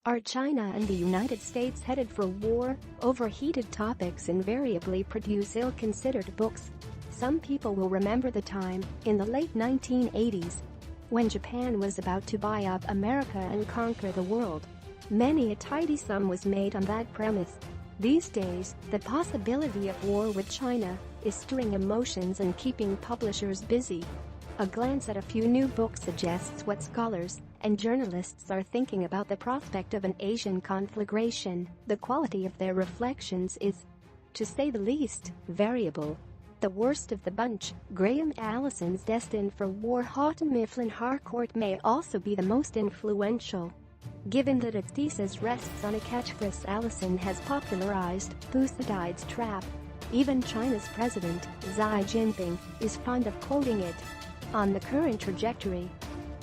Are China and the United States headed for war? Overheated topics invariably produce ill-considered books. Some people will remember the time, in the late 1980s, when Japan was about to buy up America and conquer the world. Many a tidy sum was made on that premise. These days, the possibility of war with China is stirring emotions and keeping publishers busy. A glance at a few new books suggests what scholars and journalists are thinking about the prospect of an Asian conflagration. The quality of their reflections is, to say the least, variable. The worst of the bunch, Graham Allison's Destined for War hot Mifflin Harcourt may also be the most influential. Given that its thesis rests on a catchphrase Allison has popularized, Thucydides' trap. Even China's president, Xi Jinping, is fond of quoting it. On the current trajectory,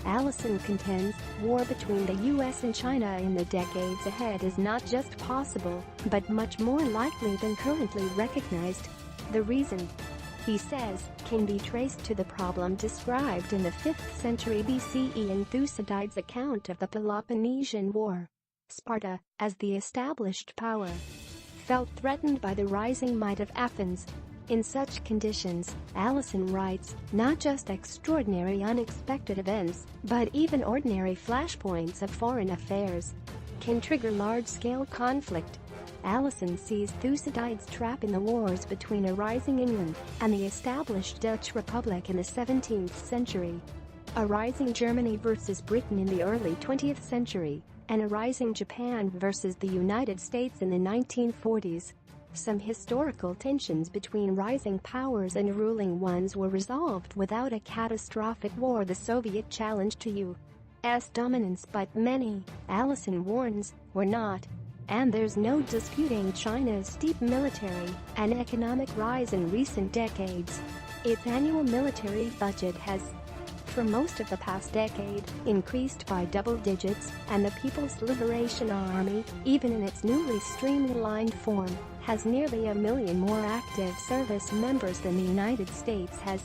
Allison contends, war between the US and China in the decades ahead is not just possible, but much more likely than currently recognized. The reason, he says, can be traced to the problem described in the 5th century BCE in Thucydides' account of the Peloponnesian War. Sparta, as the established power, felt threatened by the rising might of Athens. In such conditions, Allison writes, not just extraordinary unexpected events, but even ordinary flashpoints of foreign affairs can trigger large-scale conflict. Allison sees Thucydides' trap in the wars between a rising England and the established Dutch Republic in the 17th century, a rising Germany versus Britain in the early 20th century, and a rising Japan versus the United States in the 1940s. Some historical tensions between rising powers and ruling ones were resolved without a catastrophic war, the Soviet challenge to U.S. dominance, but many, Allison warns, were not. And there's no disputing China's steep military and economic rise in recent decades. Its annual military budget has, for most of the past decade, increased by double digits, and the People's Liberation Army, even in its newly streamlined form, has nearly 1 million more active service members than the United States has.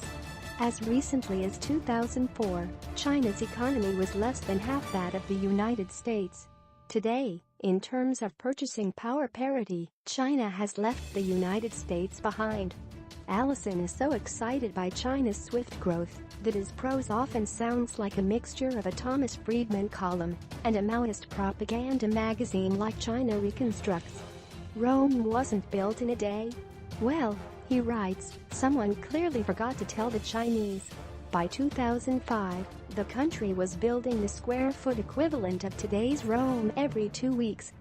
As recently as 2004, China's economy was less than half that of the United States. Today, in terms of purchasing power parity, China has left the United States behind. Allison is so excited by China's swift growth that his prose often sounds like a mixture of a Thomas Friedman column and a Maoist propaganda magazine like China Reconstructs. Rome wasn't built in a day. Well, he writes, someone clearly forgot to tell the Chinese. By 2005, the country was building the square foot equivalent of today's Rome every 2 weeks.